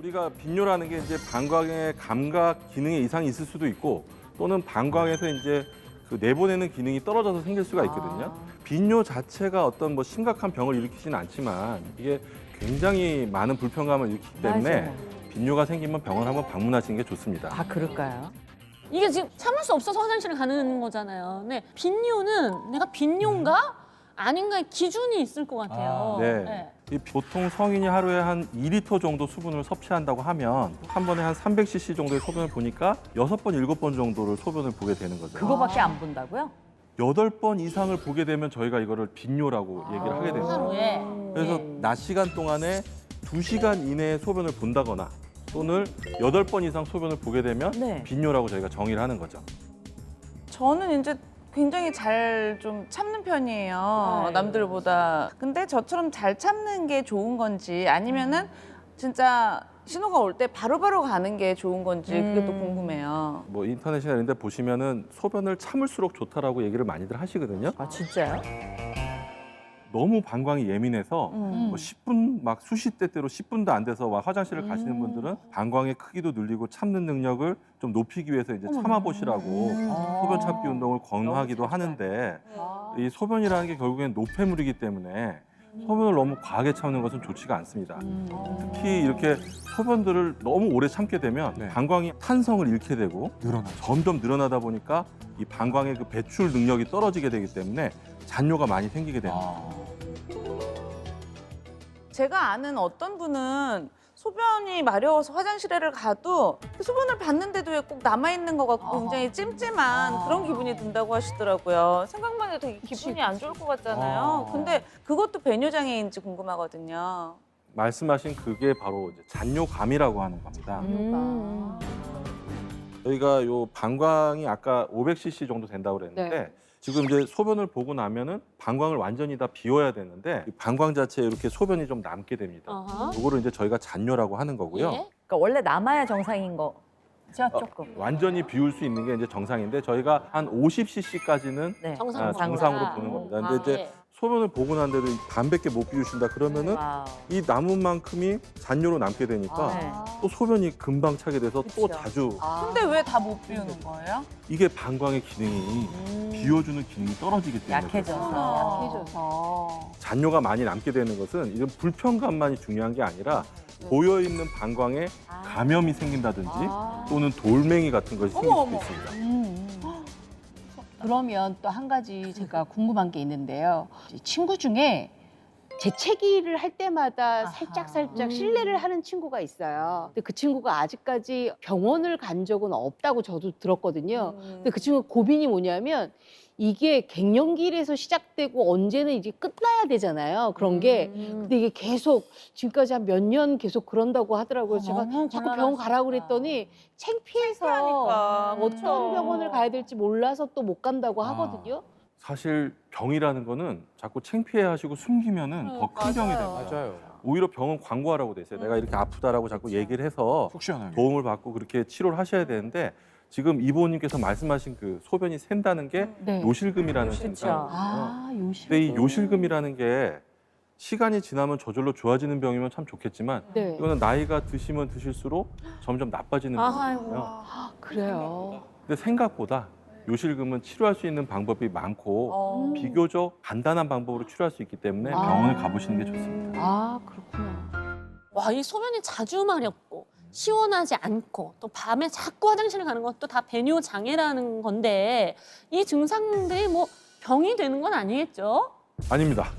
우리가 빈뇨라는 게 이제 방광의 감각 기능에 이상이 있을 수도 있고 또는 방광에서 이제 그 내보내는 기능이 떨어져서 생길 수가 있거든요. 빈뇨 자체가 어떤 뭐 심각한 병을 일으키지는 않지만 이게 굉장히 많은 불편감을 일으키기 때문에 맞아요. 빈뇨가 생기면 병원 한번 방문하시는 게 좋습니다. 아, 그럴까요? 이게 지금 참을 수 없어서 화장실을 가는 거잖아요. 근데 빈뇨는 내가 빈뇨인가? 아닌가의 기준이 있을 것 같아요. 네. 이 보통 성인이 하루에 한 2리터 정도 수분을 섭취한다고 하면 한 번에 한 300cc 정도의 소변을 보니까 6번, 7번 정도를 소변을 보게 되는 거죠. 그거밖에 안 본다고요? 8번 이상을 보게 되면 저희가 이거를 빈뇨라고 얘기를 하게 됩니다. 하루에. 그래서 낮 시간 동안에 2시간 이내에 소변을 본다거나 또는 8번 이상 소변을 보게 되면 네. 빈뇨라고 저희가 정의를 하는 거죠. 저는 이제 굉장히 잘 좀 참는 편이에요. 남들보다. 근데 저처럼 잘 참는 게 좋은 건지 아니면은 진짜 신호가 올 때 바로바로 가는 게 좋은 건지 그게 또 궁금해요. 뭐 인터넷이나 이런 데 보시면은 소변을 참을수록 좋다라고 얘기를 많이들 하시거든요. 아, 진짜요? 너무 방광이 예민해서 뭐 10분 막 수십 대때로 10분도 안 돼서 막 화장실을 가시는 분들은 방광의 크기도 늘리고 참는 능력을 좀 높이기 위해서 이제 참아보시라고 소변 참기 운동을 권하기도 하는데 이 소변이라는 게 결국엔 노폐물이기 때문에 소변을 너무 과하게 참는 것은 좋지가 않습니다. 특히 이렇게 소변들을 너무 오래 참게 되면 방광이 탄성을 잃게 되고 점점 늘어나다 보니까 이 방광의 그 배출 능력이 떨어지게 되기 때문에 잔뇨가 많이 생기게 됩니다. 제가 아는 어떤 분은 소변이 마려워서 화장실에를 가도 그 소변을 봤는데도 왜 꼭 남아있는 것 같고 굉장히 찜찜한 그런 기분이 든다고 하시더라고요. 생각만 해도 되게 기분이 안 좋을 것 같잖아요. 근데 그것도 배뇨장애인지 궁금하거든요. 말씀하신 그게 바로 이제 잔뇨감이라고 하는 겁니다. 저희가 요 방광이 아까 500cc 정도 된다고 그랬는데 지금 이제 소변을 보고 나면은 방광을 완전히 다 비워야 되는데 이 방광 자체에 이렇게 소변이 좀 남게 됩니다. 요거를 이제 저희가 잔뇨라고 하는 거고요. 예? 그러니까 원래 남아야 정상인 거죠, 조금. 완전히 비울 수 있는 게 이제 정상인데 저희가 한 50cc까지는 네. 정상으로 보는 겁니다. 근데 이제 예. 소변을 보고 난 데도 반밖에 못 비우신다 그러면은 와우. 이 남은 만큼이 잔뇨로 남게 되니까 네. 또 소변이 금방 차게 돼서 또 그쵸. 자주 근데 왜 다 못 비우는 거예요? 이게 방광의 기능이 비워주는 기능이 떨어지기 때문에 약해져서. 잔뇨가 많이 남게 되는 것은 이런 불편감만이 중요한 게 아니라 고여 있는 방광에 감염이 생긴다든지 또는 돌멩이 같은 것이 생길 수도 있습니다. 그러면 또 한 가지 제가 궁금한 게 있는데요. 친구 중에 재채기를 할 때마다 살짝 실례를 하는 친구가 있어요. 근데 그 친구가 아직까지 병원을 간 적은 없다고 저도 들었거든요. 근데 그 친구 고민이 뭐냐면 이게 갱년기에서 시작되고 언제는 이제 끝나야 되잖아요. 그런 게. 근데 이게 계속 지금까지 한 몇 년 계속 그런다고 하더라고요. 제가 자꾸 병원 가라고 그랬더니 창피해서 창피하니까. 어떤 병원을 가야 될지 몰라서 또 못 간다고 하거든요. 사실 병이라는 거는 자꾸 창피해하시고 숨기면은 더 큰 병이 됩니다. 맞아요. 오히려 병원 광고하라고 돼 있어요. 내가 이렇게 아프다라고 자꾸 얘기를 해서 속 시원하게. 도움을 받고 그렇게 치료를 하셔야 되는데 지금 이보호님께서 말씀하신 그 소변이 샌다는 게 네. 요실금이라는 증상이에요. 아, 요실. 근데 이 요실금이라는 게 시간이 지나면 저절로 좋아지는 병이면 참 좋겠지만 네. 이거는 나이가 드시면 드실수록 점점 나빠지는 병이에요. 그래요. 근데 생각보다 요실금은 치료할 수 있는 방법이 많고 비교적 간단한 방법으로 치료할 수 있기 때문에 병원을 가보시는 게 좋습니다. 아, 그렇구나. 와, 이 소변이 자주 마렵고 시원하지 않고 또 밤에 자꾸 화장실을 가는 것도 다 배뇨 장애라는 건데 이 증상들이 뭐 병이 되는 건 아니겠죠? 아닙니다.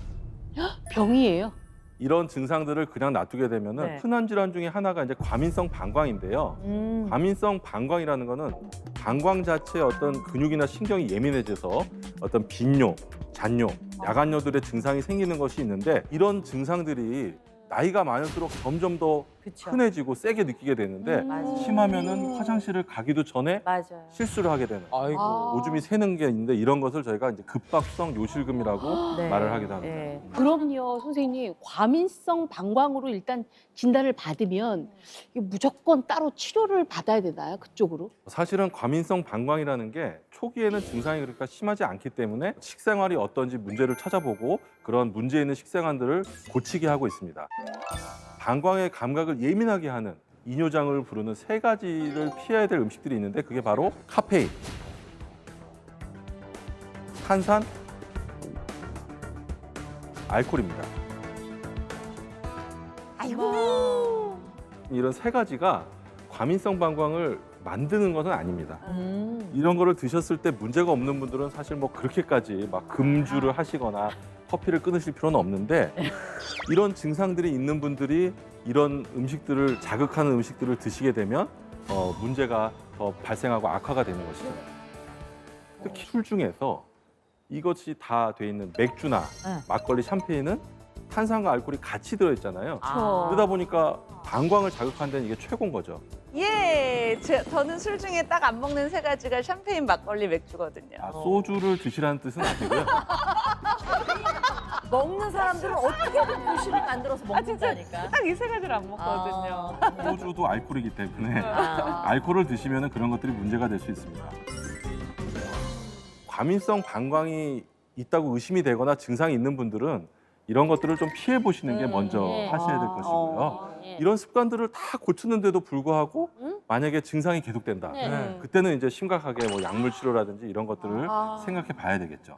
병이에요? 이런 증상들을 그냥 놔두게 되면은 네. 흔한 질환 중에 하나가 이제 과민성 방광인데요. 과민성 방광이라는 거는 방광 자체의 어떤 근육이나 신경이 예민해져서 어떤 빈뇨, 잔뇨, 야간뇨들의 증상이 생기는 것이 있는데 이런 증상들이 나이가 많을수록 점점 더 그쵸. 흔해지고 세게 느끼게 되는데 맞아요. 심하면은 화장실을 가기도 전에 맞아요. 실수를 하게 되는 아이고. 오줌이 새는 게 있는데 이런 것을 저희가 이제 급박성 요실금이라고 네. 말을 하기도 합니다. 네. 그럼요, 선생님. 과민성 방광으로 일단 진단을 받으면 이게 무조건 따로 치료를 받아야 되나요? 그쪽으로? 사실은 과민성 방광이라는 게 초기에는 증상이 그렇게 심하지 않기 때문에 식생활이 어떤지 문제를 찾아보고 그런 문제 있는 식생활들을 고치게 하고 있습니다. 방광의 감각을 예민하게 하는 이뇨장을 부르는 3가지를 피해야 될 음식들이 있는데 그게 바로 카페인, 탄산, 알코올입니다. 아이고. 이런 3가지가 과민성 방광을 만드는 것은 아닙니다. 이런 거를 드셨을 때 문제가 없는 분들은 사실 뭐 그렇게까지 막 금주를 하시거나 커피를 끊으실 필요는 없는데 이런 증상들이 있는 분들이 이런 음식들을 자극하는 음식들을 드시게 되면 문제가 더 발생하고 악화가 되는 것이죠. 특히 술 중에서 이것이 다 돼 있는 맥주나 막걸리, 샴페인은 탄산과 알코올이 같이 들어있잖아요. 그러다 보니까 방광을 자극하는 데는 이게 최고인 거죠. 예, 저는 술 중에 딱 안 먹는 3가지가 샴페인, 막걸리, 맥주거든요. 소주를 드시라는 뜻은 아니고요. 먹는 사람들은 어떻게든 도시를 만들어서 먹는다니까. 딱 이 3가지를 안 먹거든요. 소주도 알코올이기 때문에 알코올을 드시면 그런 것들이 문제가 될 수 있습니다. 과민성 방광이 있다고 의심이 되거나 증상이 있는 분들은 이런 것들을 좀 피해 보시는 게 먼저 하셔야 될 것이고요. 이런 습관들을 다 고쳤는데도 불구하고 만약에 증상이 계속된다. 네. 그때는 이제 심각하게 뭐 약물 치료라든지 이런 것들을 생각해 봐야 되겠죠.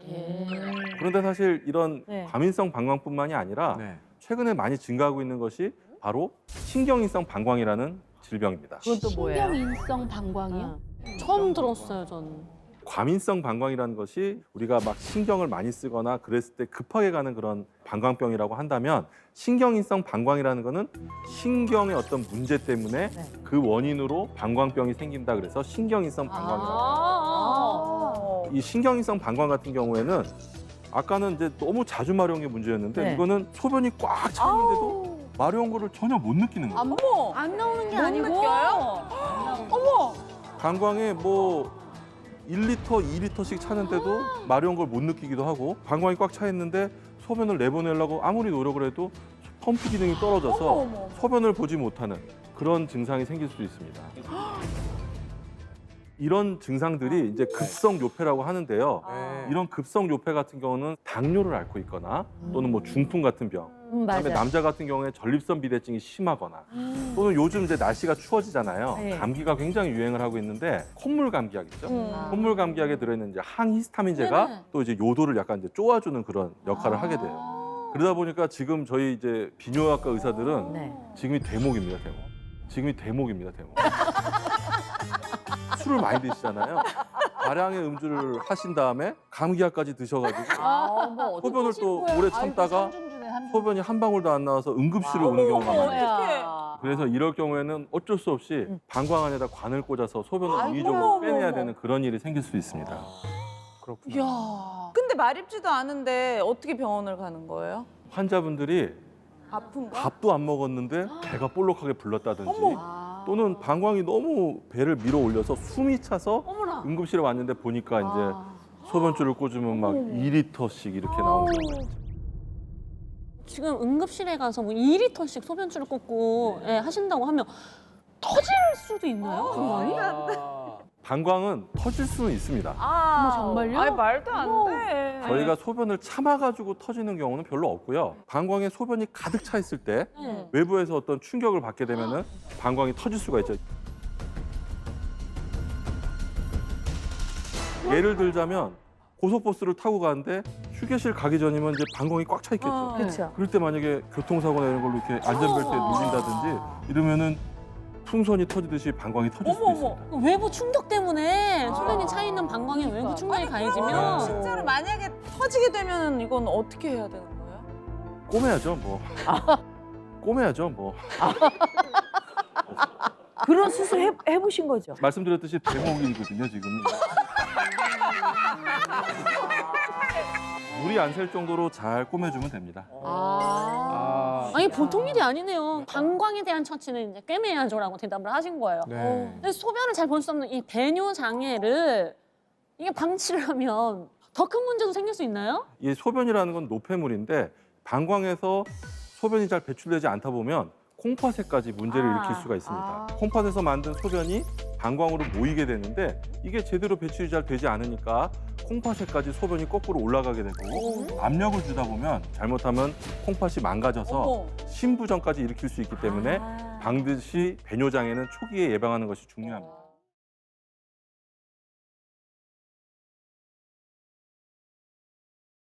그런데 사실 이런 과민성 방광뿐만이 아니라 최근에 많이 증가하고 있는 것이 바로 신경인성 방광이라는 질병입니다. 그건 또 뭐예요? 신경인성 방광이요? 처음 들었어요, 저는. 과민성 방광이라는 것이 우리가 막 신경을 많이 쓰거나 그랬을 때 급하게 가는 그런 방광병이라고 한다면 신경인성 방광이라는 거는 신경의 어떤 문제 때문에 그 원인으로 방광병이 생긴다 그래서 신경인성 방광이라고 합니다. 이 신경인성 방광 같은 경우에는 아까는 이제 너무 자주 마려운 게 문제였는데 이거는 소변이 꽉 차 있는데도 마려운 거를 전혀 못 느끼는 거예요. 어머, 안 나오는 게 못 아니고. 느껴요? 어머, 방광에 뭐 1리터, 2리터씩 차는데도 마려운 걸 못 느끼기도 하고 방광이 꽉 차 있는데 소변을 내보내려고 아무리 노력을 해도 펌프 기능이 떨어져서 어머. 소변을 보지 못하는 그런 증상이 생길 수도 있습니다. 이런 증상들이 이제 급성 요폐라고 하는데요. 이런 급성 요폐 같은 경우는 당뇨를 앓고 있거나 또는 뭐 중풍 같은 병, 그다음에 남자 같은 경우에 전립선 비대증이 심하거나 또는 요즘 이제 날씨가 추워지잖아요. 네. 감기가 굉장히 유행을 하고 있는데 콧물 감기약 있죠. 콧물 감기약에 들어있는 이제 항히스타민제가 네네. 또 이제 요도를 약간 이제 쪼아주는 그런 역할을 하게 돼요. 그러다 보니까 지금 저희 이제 비뇨학과 의사들은 지금이 대목입니다, 대목. 지금이 대목입니다, 대목. 술을 많이 드시잖아요. 다량의 음주를 하신 다음에 감기약까지 드셔가지고 소변을 또 오래 참다가 소변이 한 방울도 안 나와서 응급실을 오는 경우가 많아요. 어떡해. 그래서 이럴 경우에는 어쩔 수 없이 방광 안에다 관을 꽂아서 소변을 인위적으로 빼내야 되는 그런 일이 생길 수 있습니다. 이야. 근데 마렵지도 않은데 어떻게 병원을 가는 거예요? 환자분들이 아픈가? 밥도 안 먹었는데 배가 볼록하게 불렀다든지 또는 방광이 너무 배를 밀어 올려서 숨이 차서 응급실에 왔는데 보니까 이제 소변줄을 꽂으면 막 2리터씩 이렇게 나오는 경우가 있죠. 지금 응급실에 가서 뭐 2리터씩 소변줄을 꽂고 하신다고 하면 터질 수도 있나요? 방광이? 방광은 터질 수는 있습니다. 정말요? 아니, 말도 안 돼. 저희가 소변을 참아가지고 터지는 경우는 별로 없고요. 방광에 소변이 가득 차 있을 때 네. 외부에서 어떤 충격을 받게 되면은 방광이 터질 수가 있죠. 예를 들자면 고속버스를 타고 가는데 휴게실 가기 전이면 이제 방광이 꽉 차 있겠죠. 그렇죠. 그럴 때 만약에 교통사고나 이런 걸로 이렇게 안전벨트에 눌린다든지 이러면은 풍선이 터지듯이 방광이 터질 수도 있습니다. 외부 충격 때문에 소변이 차 있는 방광에 외부 충격이 가해지면 진짜로 만약에 터지게 되면 이건 어떻게 해야 되는 거예요? 꼬매야죠, 뭐. 꼬매야죠, 뭐. 그런 수술 해보신 거죠? 말씀드렸듯이 대목이거든요, 지금. 물이 안 셀 정도로 잘 꼬매주면 됩니다. 아니 보통 일이 아니네요. 방광에 대한 처치는 이제 꿰매야죠라고 대답을 하신 거예요. 근데 소변을 잘 볼 수 없는 이 배뇨 장애를 이게 방치를 하면 더 큰 문제도 생길 수 있나요? 이 소변이라는 건 노폐물인데 방광에서 소변이 잘 배출되지 않다 보면 콩팥에까지 문제를 일으킬 수가 있습니다. 콩팥에서 만든 소변이 방광으로 모이게 되는데 이게 제대로 배출이 잘 되지 않으니까 콩팥에까지 소변이 거꾸로 올라가게 되고 압력을 주다 보면 잘못하면 콩팥이 망가져서 어머. 신부전까지 일으킬 수 있기 때문에 아. 반드시 배뇨장애는 초기에 예방하는 것이 중요합니다.